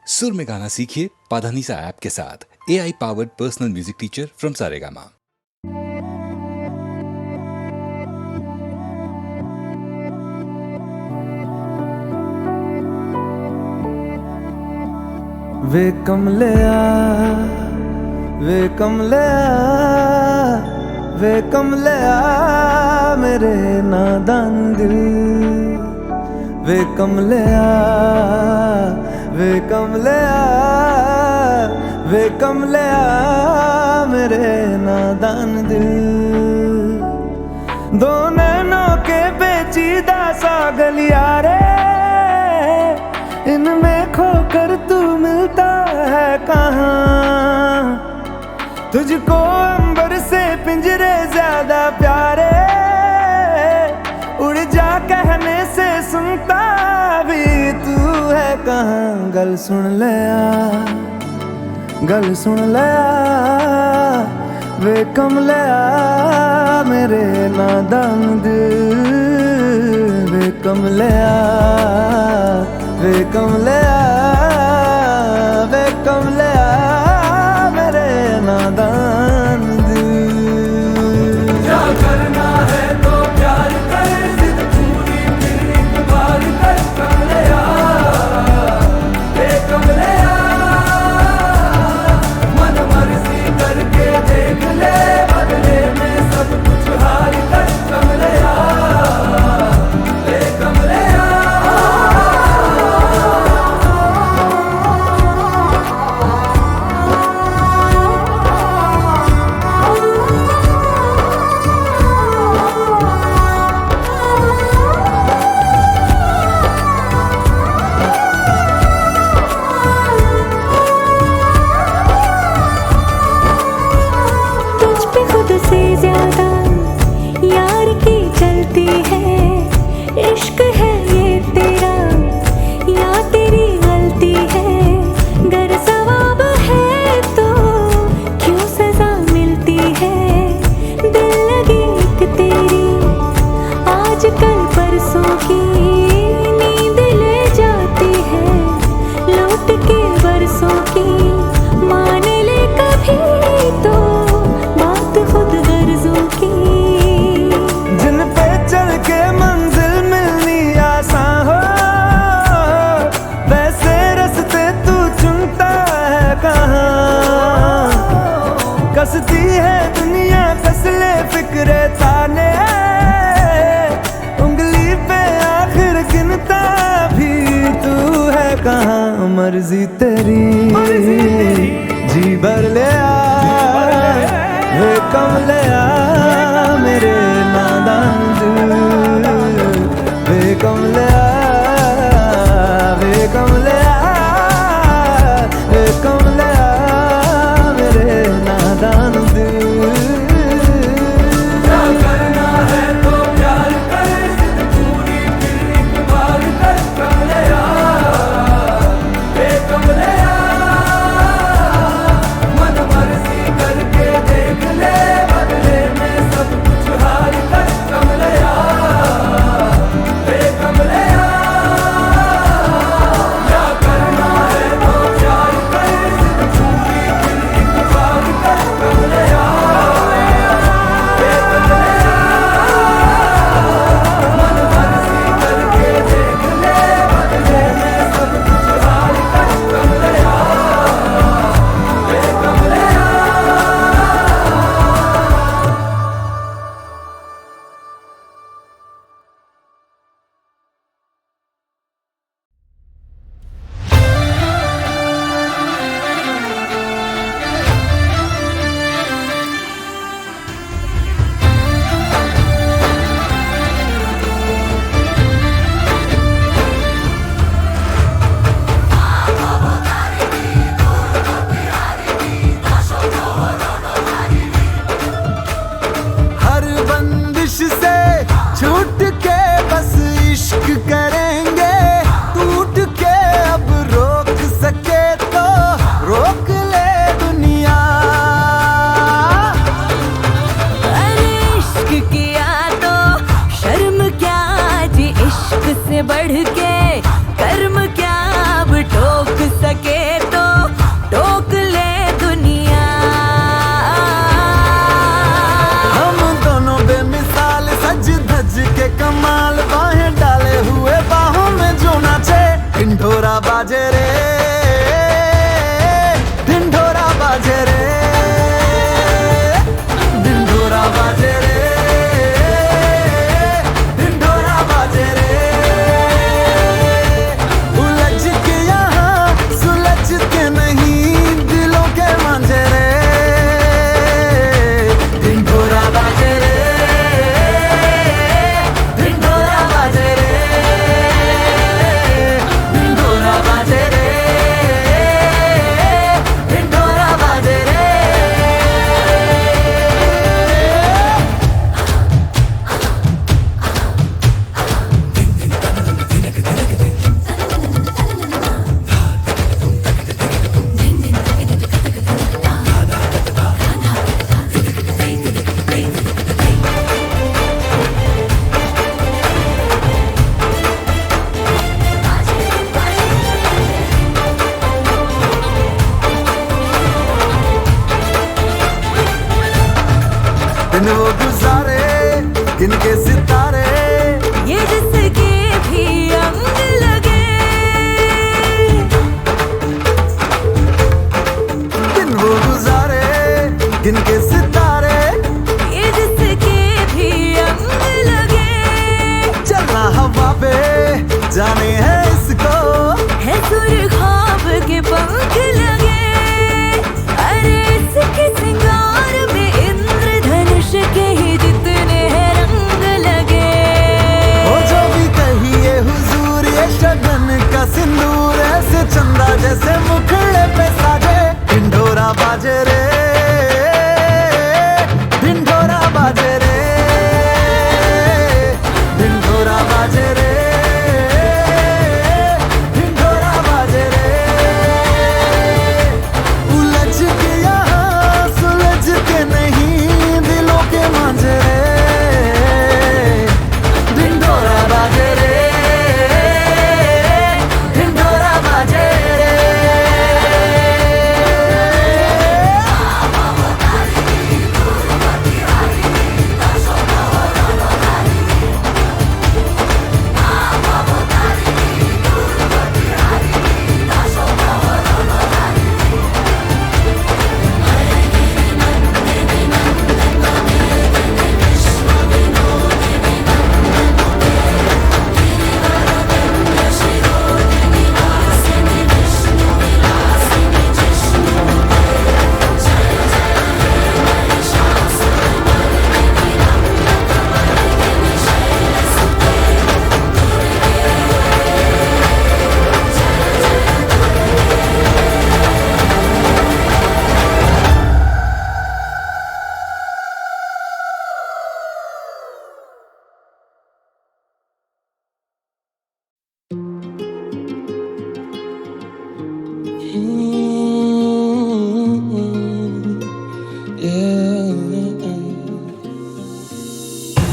सुर में गाना सीखिए पाधानीसा ऐप के साथ। AI powered personal music teacher from Saregama. वे कमलिया वे कमलिया वे कमलिया मेरे नादान दिल। वे कमलिया वे कमलिया वे कमलिया मेरे नादान दिल। दो नैनों के पेचीदा सा गलिया रे, इनमें खोकर तू मिलता है कहाँ। तुझको अंबर से पिंजरे ज्यादा प्यारे, उड़ जा कहने से सुनता भी तू है कहाँ। गल सुन लिया गल सुन लिया वे कमलिया मेरे नादान दिल। वे कमलिया वे कमलिया वे कमलिया मेरे नादान दिल। क्या करना है तो प्यार कर, जिद पूरी फिर एक बार कर कमलिया। वे कमलिया मन मर्जी करके देख ले, बदले में सब कुछ हार कर कमलिया। वे कमलिया इश्क है ये तेरा या तेरी गलती है। गर सवाब है तो क्यों सजा मिलती है। दिल लगी एक तेरी आज कल परसों की, नींद ले जाती है लौट के बरसों की। मान ले कभी तो बात खुद गर्जों की, जिन पे चल के मंजिल मिलनी आसान हो, वैसे रास्ते तू चुनता है कहाँ। कसती है दुनिया कसले फिक्रे ताने, उंगली पे आखिर गिनता भी तू है कहाँ। मर्जी तेरी जी भर ले आ वे कमलिया मेरे नादान दिल। वे कमलिया वे कमलिया वे कमलिया मेरे नादान दिल। क्या करना है तो प्यार कर, जिद पूरी फिर एक बार कर कमलिया। वे कमलिया मन मर्जी करके देख ले, बदले में सब कुछ हार कर कमलिया। वे कमलिया बाजे रे, ढिंढोरा बाजे रे, ढिंढोरा बाजे रे, ढिंढोरा बाजे रे। उलझ के यहाँ सुलझ के नहीं दिलों के मांझे रे, ढिंढोरा बाजे रे, ढिंढोरा बाजे रे, ढिंढोरा बाजे रे, ढिंढोरा बाजे रे। दिन वो गुजारे गिनके सितारे, ये जिसके भी अंग लगे, दिन वो गुजारे गिनके सितारे, ये जिसके भी अंग लगे। चलना हवा पे जाने है इसको, है सुर ख्वाब के पंख लगे। अरे इसके सिंगार में इंद्रधनुष के ही जितने हैं रंग लगे। हो जो भी कहिए हुजूर ये शगन का सिंदूर, ऐसे चंदा जैसे मुखड़े पे साजे, ढिंढोरा बाजे रे, ढिंढोरा बाजे रे, ढिंढोरा बाजे रे, ढिंढोरा बाजे रे। उलझ के यहाँ सुलझ के नहीं दिलों के मांझे रे, ढिंढोरा बाजे रे, ढिंढोरा बाजे रे।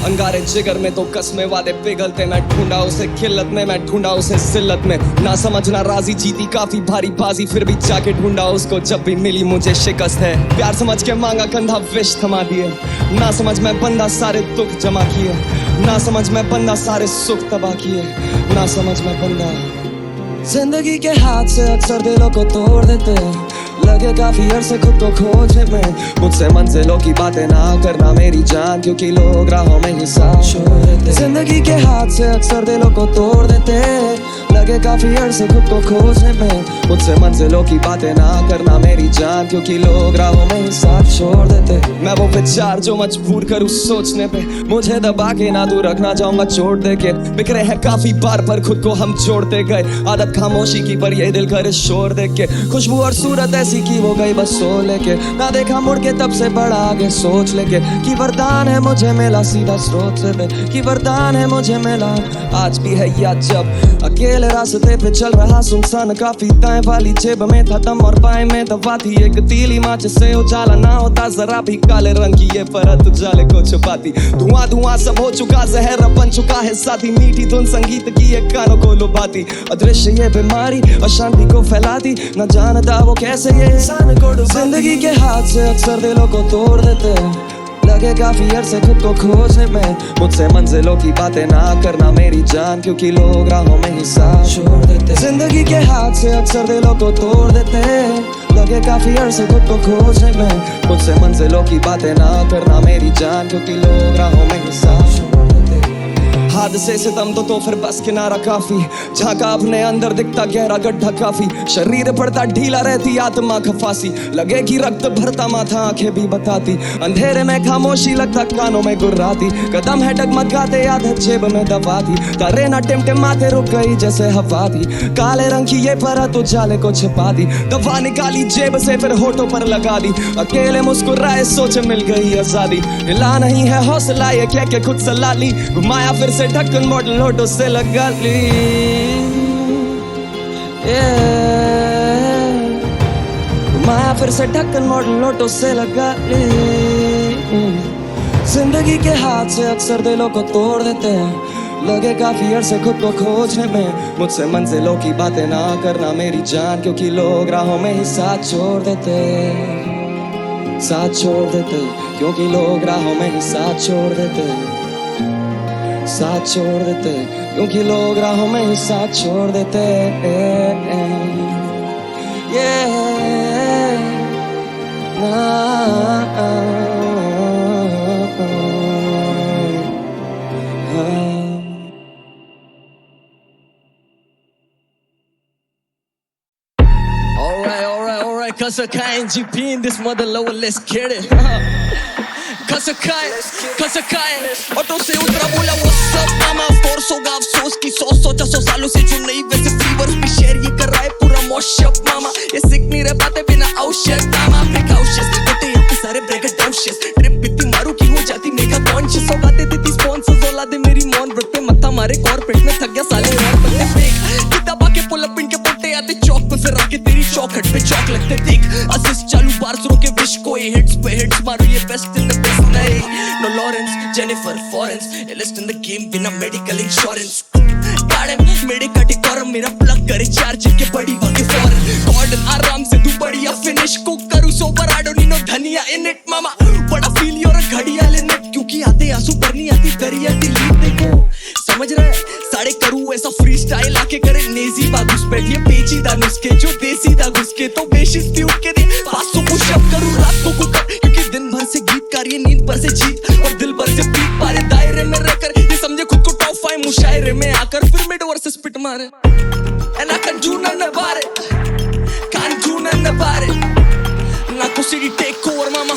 अंगारे जिगर में तो कसमें वादे पिघलते, मैं ढूंढा उसे खिल्लत में, मैं ढूंढा उसे जिल्लत में। ना समझना राजी जीती काफी भारी बाजी, फिर भी जाके ढूंढा उसको जब भी मिली मुझे शिकस्त है। प्यार समझ के मांगा कंधा विष थमा दिए, ना समझ मैं बंदा सारे दुख जमा किए, ना समझ मैं बंदा सारे सुख तबाह किए, ना समझ मैं बंदा। जिंदगी के हाथ से अक्सर दिलों को तोड़ देते, लगे काफी अरसे खुद को खोजने में। मुझसे मंजिलों की बातें ना करना मेरी जान, क्योंकि लोग राहों में ही साथ छोड़ देते। जिंदगी के हाथ से अक्सर दिलों को तोड़ देते, लगे काफी अरसे खुद को खोजने में। मुझसे मंजिलों की बातें ना करना मेरी जान, क्योंकि लोग राहों में ही साथ छोड़ देते। मैं वो विचार जो मजबूर करूँ सोचने पे, मुझे दबा के ना दूर रखना चाहूंगा चोट दे के। बिखरे हैं काफी बार पर खुद को हम जोड़ते गए, आदत खामोशी की पर ये दिल करे शोर देख के। खुशबू और सूरत ऐसी की वो गई बस सो लेके, ना देखा मुड़ के तब से बड़ा आगे सोच लेके। कि वरदान है मुझे मिला सीधा स्रोत से दे, कि वरदान है मुझे मिला आज भी है या जब। अकेले रास्ते पे चल रहा सुनसान, काफी दाएं वाली जेब में था दम और बाएं में दवा थी एक तीली माच से उजाला ना होता जरा भी। काले रंग की ये परत उजाले को छुपाती, धुआं धुआं सब हो चुका, जहर बन चुका है साथी। मीठी धुन संगीत की ये कानों को लुभाती, अदृश्य ये बीमारी अशांति को फैलाती। न जानता वो कैसे ये इंसान को डुबाती। जिंदगी के हाथ से अक्सर दिलों को तोड़ देते, लगे काफी अरसे खुद को खोजने में, मुझसे मंजिलों की बातें ना करना मेरी जान, क्योंकि लोग राहों में ही साथ छोड़ देते। जिंदगी के हाथ से अक्सर दिलों को तोड़ देते, लगे काफी अरसे खुद को खोजने में, मुझसे मंजिलों की बातें ना करना मेरी जान, क्योंकि लोग राहों में ही साथ छोड़ देते। हादसे से दम तो फिर बस किनारा काफी, झांका अपने अंदर दिखता गहरा गड्ढा काफी, शरीर पड़ता ढीला रहती आत्मा खफासी, लगे कि रक्त भरता माथा आंखें भी बताती, अंधेरे में खामोशी लगता कानों में गुर्राती, कदम है डगमगाते आदत जेब में दबाती, तारे ना टिमटिमाते रुक गई जैसे हवा थी, काले रंग की ये परत उजाले को छिपा दी, दवा निकाली जेब से फिर होठों पर लगा दी, अकेले मुस्कुराए सोचे मिल गई आजादी, हिला नहीं है हौसला ये कह के खुद सला ली, घुमाया फिर से ढक्कन मॉडल होठों से लगा ली, घुमाया फिर से ढक्कन मॉडल होठों से लगा ली। जिंदगी के हाथ से अक्सर दिलों को तोड़ देते हैं, लगे काफी अरसे खुद को खोजने में, मुझसे मंजिलों की बातें ना करना मेरी जान, क्योंकि लोग राहों में ही साथ छोड़ देते, साथ छोड़ देते, क्योंकि लोग राहों में ही साथ छोड़ देते, साथ छोड़ देते, क्योंकि लोग राहों में ही साथ छोड़ देते। Alright, Kasakai and GP in this mother lower, let's get it. Kasakai, auto से उतरा बोला what's up मामा, फोर्स होगा अफसोस की 100 सालों से जो नहीं वैसे फीवर भी शेयर ये कर रहा है पूरा मॉशअप मामा, ये सिक नहीं रह पाते बिना औषध मामा, प्रिकॉशंस होते हैं पे सारे ब्रेगडाउशियस, ट्रिप इतनी मारू की हो जाती मेगा कॉन्शियस, औकाते देती स्पॉन्सर्स औलादे मेरी मॉन व्रत पे मत्था मारे कॉर्पोरेट में थक गया साले और बंदे फेक, किताबा के पुल अप इनके पोटे आते चौक पे फिर आके तेरी चौखट पे चौक लगते देख, असिस्ट चालू बार्स रोके विश को ये हिट्स पे हिट्स मारो ये बेस्ट इन द बेस्ट नहीं, नो लॉरेंस जेनिफर फॉरेंस एलिस्ट इन द गेम बिना मेडिकल इंश्योरेंस, गाड़े मेरे कटे कर मेरा प्लग करे चार्ज के बड़ी भागे फॉरन, गॉर्डन आराम से तू बढ़िया फिनिश को करूं सोबर I don't need no dhania in it मामा, बड़ा फील योर घड़ियाल इन इट, क्योंकि आते आंसू भरनी आती दरिया दिलीप देखो, समझ रहे साड़े करूं ऐसा फ्री स्टाइल आके करे नेजी बागुस बैठिए पेचीदा नुस्खे जो देसी दा घुसके तो बेशिस भी उठ के दे 500 पुशअप करूं रात को कुकअप, क्योंकि दिन भर से गीतकार ये नींद पर से जीत और दिल भर से पीट पारे दायरे में रहकर ये समझे खुद को टॉप 5 मुशायरे में आकर फिर मिड वर्सेस पिट मारे, and I can't do nothing about it, can't do nothing about it, Naku City take over mama,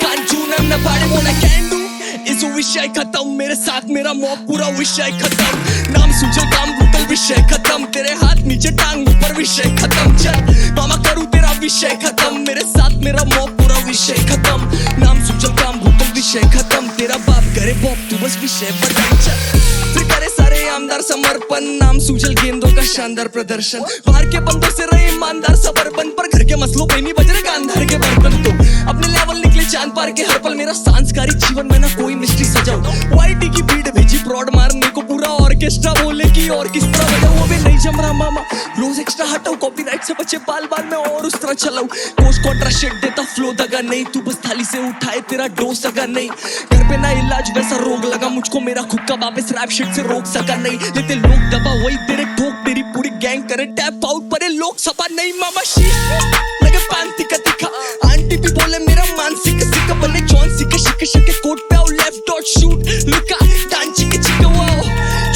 can't do nothing about it, what I can do इस विषय खत्म, मेरे साथ मेरा मॉब पूरा विषय खत्म, नाम सुजल काम भूतल विषय खत्म, तेरे हाथ नीचे टांग ऊपर विषय खत्म, चल मामा करूँ तेरा विषय खत्म, मेरे साथ मेरा मॉब पूरा विषय खत्म, नाम सुजल काम भूतल विषय खत्म, तेरा बाप करे बॉब तू बस विषय बदल, चल फिर करे सारे आमदार समर्पण, नाम सुजल गेंदों का शानदार प्रदर्शन, बाहर के बंदों से रहे ईमानदार सबरबन, पर घर के मसलों पे नहीं बज रहे गांधार के बर्तन, तो अपने लेवल निकले चांद पार के हर पल, मेरा सांस्कारिक जीवन में ना कोई मिस्ट्री सजाओ, वाईटी की भीड़ भेजी प्रॉड मारने को, पूरा ऑर्केस्ट्रा बोले कि और किस तरह बजाओ, वो भी नहीं जम रहा मामा, रोज एक्स्ट्रा हटाओ कॉपीराइट से बचे बाल बाल में और उस तरह चलाऊं, कोच कॉन्ट्रा शेट देता फ्लो दगा नहीं, तू बस थाली से उठाए तेरा डोज सगा नहीं, घर पे ना इलाज वैसा रोग लगा मुझको, मेरा खुद का वापस रैप शिट से रोक सका नहीं, लेते लोग दबा वही तेरे ठोक, तेरी पूरी गैंग करे टैप आउट पर लोग सपा नहीं मामा, शीश लगे पांती का दिखा, आंटी भी बोले मेरा मानसिक सिक्का बने जॉन सिक्के शिके शिके कोट पे आओ लेफ्ट डॉट शूट लुका डांची के चिका वाओ,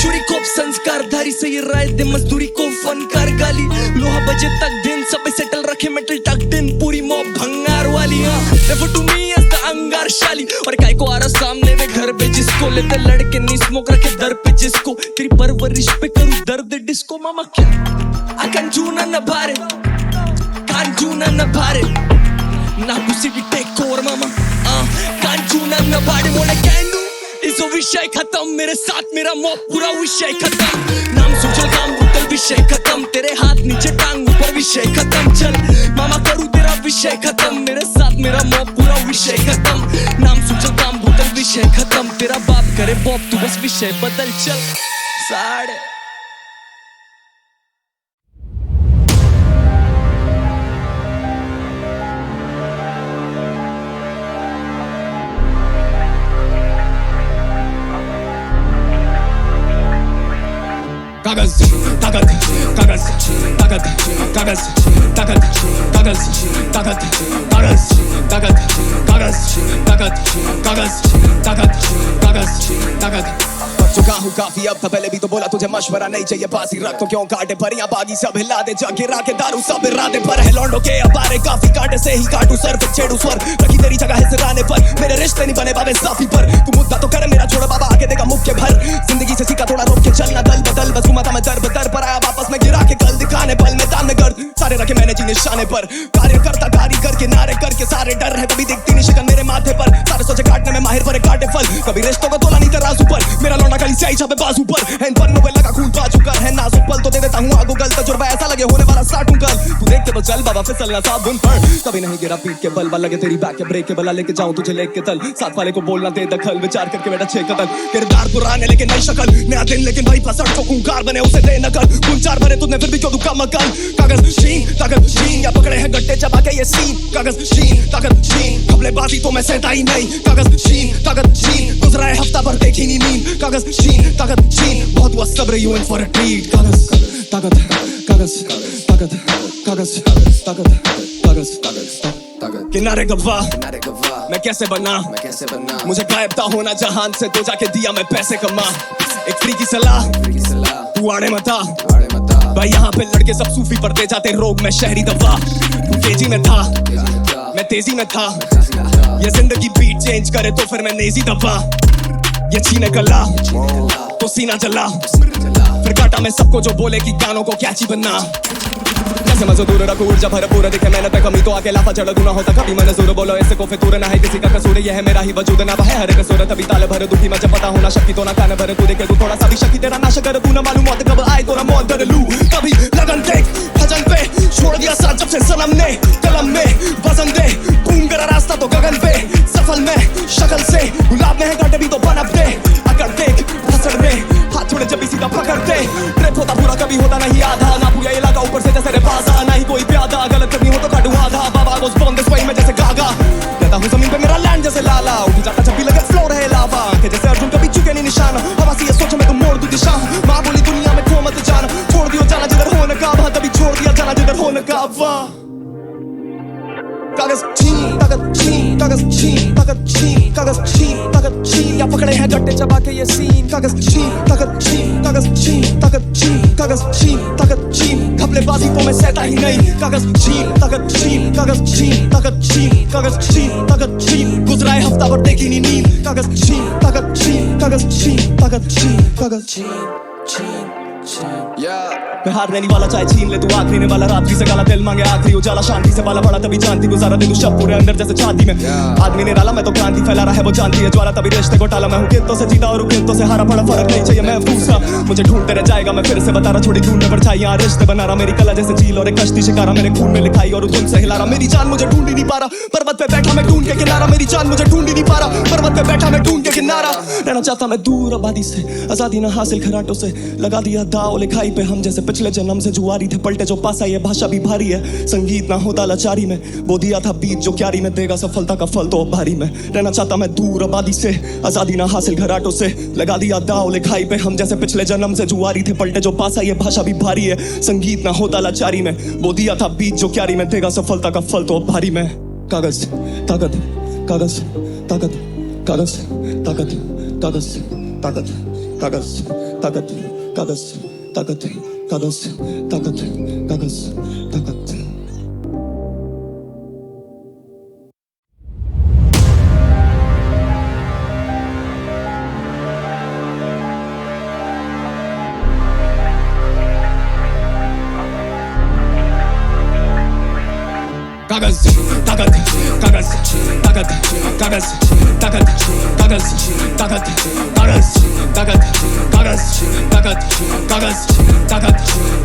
चोरी कोप संस्कार धारी से ये राय दे मजदूरी को फनकार गाली, लोहा बजे तक दिन सब सेटल रखे मेटल टक दिन पूरी मॉब भंगार वाली, हाँ refer to me as the अंगार शाली, और काय को आ रहा सामने में घर पे जिसको लेते लड़के नी स्मोक रखे दर पे जिसको, तेरी परवरिश पे करूँ दर्द डिस्को मामा क्या, I can't do nothing about it, can't do nothing about it, Naku City take over mama, can't do nothing about it, what I can do इस विषय खत्म, मेरे साथ मेरा मॉब पूरा विषय खत्म, नाम सुजल काम भूतल विषय खत्म, तेरे हाथ नीचे टांग ऊपर विषय खत्म, चल मामा करूँ तेरा विषय खत्म, मेरे साथ मेरा मॉब पूरा विषय खत्म, नाम सुजल काम भूतल विषय खत्म, तेरा बाप करे बॉब तू बस विषय बदल, चल साढ़े कागज ताकत कागज ताकत कागज ताकत कागज ताकत कागज ताकत कागज ताकत कागज ताकत कागज ताकत चुका हूँ काफी अब था पहले भी तो बोला तुझे मशवरा नहीं चाहिए पास ही रख तो क्यों काटे पर यहाँ बागी सब हिला दे जग गिरा के दारू सब इरादे पर है लौंडो के अबारे काफी कांटे से ही काटू सर पे छेड़ू स्वर रखी तेरी जगह है सिराने पर मेरे रिश्ते नहीं बने बाबे साफी पर तू मुद्दा तो कर मेरा छोड़ बाबा आगे देगा मुख के भर जिंदगी से सीखा थोड़ा रोक के चलना दल बदल बस घुमा था मैं दर बदर पर आया वापस में गिरा के कल दिखाने पल मैदान में गर्द सारे रखे मैंने जी निशाने पर कार्य करता कारी करके नारे करके सारे डर है कभी दिखती नहीं शिकन मेरे माथे पर सारे सोचे काटने में माहिर पर काटे फल कभी रिश्तों को तोला नहीं तराजू पर मेरा लौंडा खाली स्याही छापे बाजू पर हैंड पन्नों पे लगा खून बाजू कर है नाजुक पल तो दे देता हूँ आगू गल तजुर्बा ऐसा लगे होने वाला स्टार्ट हूँ कल तू देख के तो चल बाबा फिसलना साबुन पर कभी नहीं गिरा पीट के बल लगे तेरी बैक के ब्रेक के बला लेके जाऊं तुझे लेके तल साथ वाले को बोलना दे दखल विचार करके बेटा छे कदम किरदार पुराने लेकिन नई शक्ल नया दिन लेकिन भाई फसट जो खूंखार बने उसे दे नकल कुल चार भरे तुझने फिर भी क्यों दुखा मकल कागज शीन ताकत शीन या पकड़े हैं गट्टे चबा के ये सीन कागज शीन ताकत शीन खबलेबाजी तो मैं सहता ही नहीं कागज शीन ताकत शीन गुजरा है हफ्ता भर देखी नहीं नींद कागज शीन ताकत शीन बहुत हुआ सब्र you in for a treat कागज ताकत कागज ताकत कागज ताकत कागज ताकत किनारे गवाह मैं कैसे बना मुझे गायब था होना जहान से तो जाके दिया मैं पैसे कमा एक फ्री की सलाह तू आड़े मता भाई यहाँ पे लड़के सब सूफी पर दे जाते रोग में शहरी दवा तू तेजी में था मैं तेजी में था ये जिंदगी बीट चेंज करे तो फिर मैं नेजी दबा ये छीने गला तो सीना जला फिर काटा मैं सबको जो बोले कि गानों को कैची बनना जैसे मजो दूर रखो ऊर्जा भरपूर दिखे मेहनत है कमी तो आके लाफा चढ़ दूना होता कभी मैंने जोर बोलो ऐसे को फितूर ना है किसी का कसूर ये है मेरा ही वजूद ना है हर कसूर तभी ताल भर दुखी मुझे पता होना शक्ति तो ना कान भर तू देखे तू थोड़ा सा भी शक्ति तेरा नाश कर तू ना मालूम मौत कब आए तो ना मौत कर लूं कभी लगन देख भजन पे छोड़ दिया साथ जब से सनम ने कलम में वजन दे घूम कर रास्ता तो गगन पे सफल में शक्ल से गुलाब में है कांटे भी तो बनप दे अगर देख हसड़ में हाथ छोड़े जब भी सीधा पकड़ते ट्रिप होता पूरा कभी होता नहीं आधा ना पूरा इलाका ऊपर से जैसे बाजा ना ही कोई प्यादा गलत करनी हो तो काटू आधा बाबा गोस बॉन दिस वे में जैसे गागा रहता हूँ जमीन पे मेरा लैंड जैसे लाला उठी जाता जब भी लगे फ्लो रहे लावा कि जैसे अर्जुन कभी चुके नहीं निशाना हवा से ये सोच मैं तो मोड़ दूं दिशा माँ बोली दुनिया में खो मत जाना छोड़ दियो जाना जिधर होने का वहाँ तभी छोड़ दिया जाना जिधर होने का वाह कागज छीन ताकत छीन कागज छीन ताकत छीन कागज छीन ताकत छीन या पकड़े हैं गट्टे चबा के ये सीन कागज छीन ताकत छीन कागज छीन ताकत छीन कागज छीन ताकत छीन खबलेबाजी तो मैं सहता ही नहीं कागज छीन ताकत छीन कागज छीन ताकत छीन कागज छीन ताकत छीन गुजरा है हफ्ता भर देखी नहीं नींद कागज छीन ताकत छीन कागज छीन ताकत छीन कागज छीन मैं हारने नहीं वाला चाहे छीन ले तू आखिरी ने वाला रात्रि से गाला दिल मांगे आखिरी उजाला शांति से वाला बड़ा तभी जानती गुजारा दे तू शब पूरे अंदर जैसे छाती में आदमी ने डाला मैं तो क्रांति फैला रहा है वो जानती है ज्वाला तभी रिश्ते को टाला मैं हूँ कितों से जीता और कितों से हारा पड़ा फर्क नहीं चाहिए मैं दूसरा मुझे ढूंढते रह जाएगा मैं फिर से बता रहा छोड़ी ढूंढने पर छाई यहाँ रिश्ते बना रहा मेरी कला जैसे झील और एक कश्ती शिकारा मेरे खून में लिखाई और तुम से हिला रहा मेरी जान मुझे ढूंढ ही नहीं पा रहा पर्वत पे बैठा मैं ढूंढ के किनारा मेरी जान मुझे ढूंढ ही नहीं पा रहा पर्वत पे बैठा मैं ढूंढ के किनारा रहना चाहता मैं दूर आबादी से आजादी ना हासिल खराटों से लगा दिया दाव लिखाई पे हम जैसे पिछले जन्म से जुआरी थे पलटे जो पास आई है भाषा भी भारी है संगीत ना होता लाचारी में वो दिया था बीत जो क्यारी में देगा सफलता का फल तो अब भारी में रहना चाहता मैं दूर आबादी से आजादी ना हासिल घराटों से लगा दिया दाव लिखाई पे हम जैसे पिछले जन्म से जुआरी थे पलटे जो पास आई है भाषा भी भारी है संगीत ना होता लाचारी में वो दिया था बीत जो क्यारी में देगा सफलता का फल तो अब भारी में कागज ताकत कागज ताकत कागज ताकत कागज ताकत कागज ताकत कागज ताकत कागज ताकत कागज ताकत कागज ताकत कागज ताकत कागज ताकत कागज ताकत कागज ताकत कागज ताकत कागज ताकत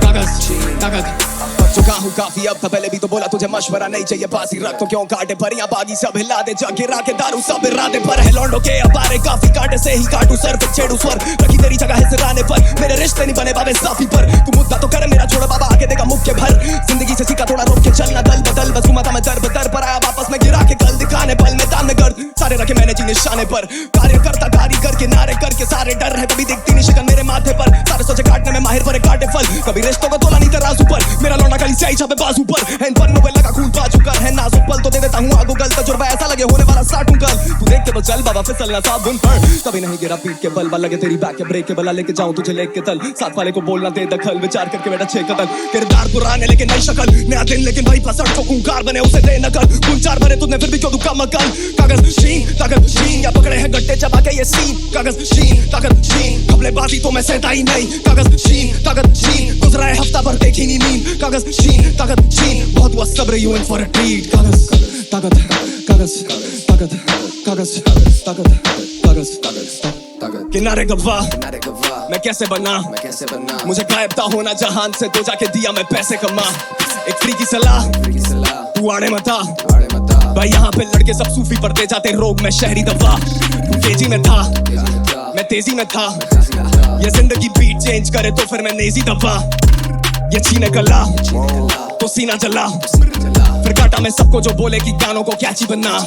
कागज ताकत चुका हूँ काफी अब था पहले भी तो बोला तुझे मशवरा नहीं चाहिए पास ही रख तो क्यों काटे पर यहाँ बागी सब हिला दे जग गिरा के दारू सब इरादे पर है लौंडो के अबारे काफी कांटे से ही काटू सर पे छेड़ू स्वर रखी तेरी जगह है सिराने पर मेरे रिश्ते नहीं बने बाबे साफी पर तू मुद्दा तो कर मेरा छोड़ बाबा आगे देगा मुख के भर जिंदगी से सीखा थोड़ा रोक के चलना दल बदल बस घुमा था मैं दर बदर पर आया वापस में गिरा के कल दिखाने पल मैदान में गर्द सारे रखे मैंने जी निशाने पर कार्य करता कारी करके नारे करके सारे डर है कभी दिखती नहीं शिकन मेरे माथे पर सारे मैंने सोचे काटने में माहिर पर एक काटे फल कभी रिश्तों को तोला नहीं तराजू पर मेरा लौंडा खाली स्याही छापे बाजू पर है इन पन्नों पे लगा खून बाजू कर है नाजुक पल तो दे देता हूँ आगू गल तजुर्बा ऐसा लगे होने वाला साटू कल तू देख के तो चल बाबा फिसलना साबुन पर कभी नहीं गिरा पीट के बल लगे तेरी बैक के ब्रेक के बला लेके जाऊं तुझे लेके तल साथ वाले को बोलना दे दखल विचार करके बेटा छे कदल किरदार पुराने लेकिन नई शक्ल नया दिन लेकिन भाई फसड़ को खूंखार बने उसे दे नकल गुंजार बने तुझने फिर भी क्यों दुका मकल कागज शीन ताकत शीन या पकड़े हैं गट्टे चबा के ये सीन कागज शीन ताकत शीन खबलेबाजी तो मैं सहता ही नहीं कागज शीन ताकत शीन गुजरा है हफ्ता भर देखी नहीं नींद कागज शीन ताकत शीन बहुत हुआ सब्र you in for a treat कागज ताकत कागज ताकत कागज ताकत कागज किनारे गवाह मैं कैसे बना मुझे गायब था होना जहान से तो जाके दिया मैं पैसे कमा एक फ्री की सलाह तू आड़े मता भाई यहाँ पे लड़के सब सूफी पड़ते जाते रोग में शहरी दवा तू तेजी में था मैं तेजी में था ये जिंदगी बीट चेंज करे तो फिर मैं नेजी दबा ये छीने गला तो सीना जला फिर काटा मैं सबको जो बोले कि गानों को कैची बनना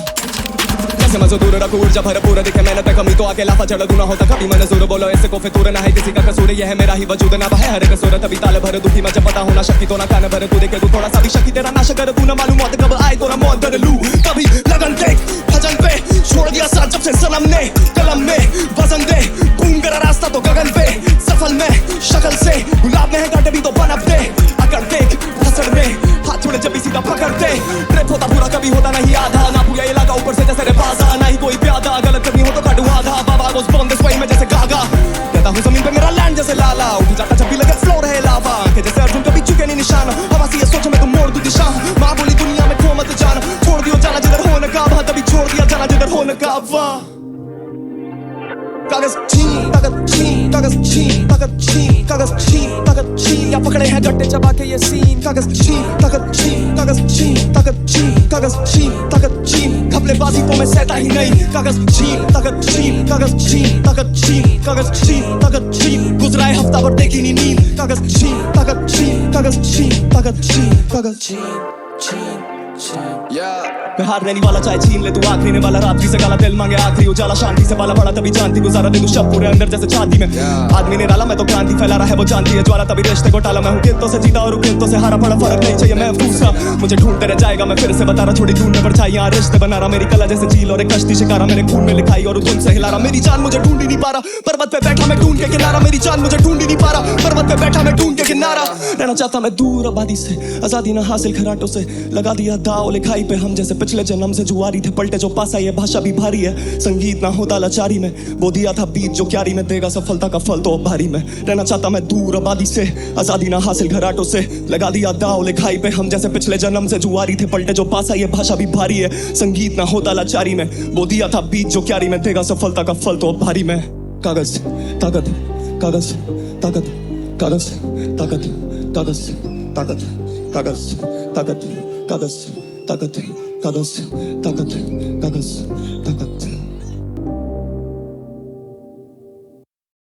कैसे मजो दूर रखो ऊर्जा भरपूर दिखे मेहनत कमी तो आके लाफा चढ़ दूना होता कभी मैंने जोर बोलो ऐसे को फितूर ना है किसी का कसूर ये है मेरा ही वजूद ना है हर कसूर तभी ताले भर दुखी मैं जब पता होना शक्ति तो ना कान भर तू देखे तू थोड़ा सा भी शक्ति तेरा नाश कर तू ना मालूम मौत कब आए तो ना मौत कर लूं कभी लगन देख भजन पे छोड़ दिया साथ जब से सनम ने कलम में वजन दे घूम कर रास्ता तो गगन पे सफल में शक्ल से गुलाब में है कांटे भी तो बनपते अकड़ देख भसड़ में हाथ छोड़े जब भी सीधा पकड़ते ट्रिप होता पूरा कभी होता नहीं आधा ना पूरा इलाका ऊपर से जैसे रेपाजा ना ही कोई प्यादा गलत करनी हो तो काटू आधा बाबा गोस बॉन दिस वे में जैसे गागा कहता हूँ जमीन पे मेरा लैंड जैसे लाला उठ जाता जब भी लगे फ्लो रहे लावा के जैसे अर्जुन कभी चुके नहीं निशान हवा से ये सोच मैं तो मोड़ दूं दिशा माँ बोली दुनिया में खो मत जाना छोड़ दियो जाना जिधर हो नकाब तभी छोड़ दिया जाना जिधर हो नकाब कागज छीन ताकत छीन कागज छीन ताकत छीन कागज छीन ताकत छीन या पकड़े हैं गट्टे चबा के ये सीन कागज छीन ताकत छीन कागज छीन ताकत छीन कागज छीन ताकत छीन खबलेबाजी तो मैं सहता ही नहीं कागज छीन ताकत छीन कागज छीन ताकत छीन कागज छीन ताकत छीन गुजरा है हफ्ता भर देखी नहीं नींद कागज छीन ताकत छीन कागज छीन ताकत छीन कागज छीन मैं हारने नहीं वाला चाहे छीन ले तू आखिरी ने वाला रात्रि से काला दिल मांगे आखिरी उजाला शांति से वाला बड़ा तभी जानती गुजारा दे तू शब पूरे अंदर जैसे छाती में आदमी ने डाला मैं तो क्रांति फैला रहा है वो जानती है ज्वाला तभी रिश्ते को टाला मैं हूँ किंतों से जीता और किंतों से हारा पड़ा फर्क नहीं चाहिए मैं फूसा मुझे ढूंढते रह जाएगा मैं फिर से बता रहा छोड़ी ढूंढने पर छाई यहाँ रिश्ते बना रहा मेरी कला जैसे झील और एक कश्ती शिकारा मेरे खून में लिखाई और धुन से हिला रहा मेरी जान मुझे ढूंढ ही नहीं पा रहा पर्वत पे बैठा मैं ढूंढ के किनारा मेरी जान मुझे ढूंढ ही नहीं पा रहा पर्वत पे बैठा मैं ढूंढ के किनारा रहना चाहता मैं दूर आबादी से आजादी ना हासिल खराटों से लगा दिया दाव लिखाई पे हम जैसे पिछले जन्म से जुआरी थे पलटे जो पासा ये भाषा भी भारी है संगीत ना होता लाचारी में वो दिया था बीत जो क्यारी में देगा सफलता का फल तो अब भारी में रहना चाहता मैं दूर आबादी से आजादी ना हासिल घराटों से लगा दिया दाव लिखाई पे हम जैसे पिछले जन्म से जुआरी थे पलटे जो पासा ये भाषा भी भारी है संगीत ना होता लाचारी में वो दिया था बीत जो क्यारी में देगा सफलता का फल तो अब भारी में कागज ताकत कागज ताकत कागज ताकत कागज ताकत कागज ताकत कागज ताकत कागज ताकत कागज ताकत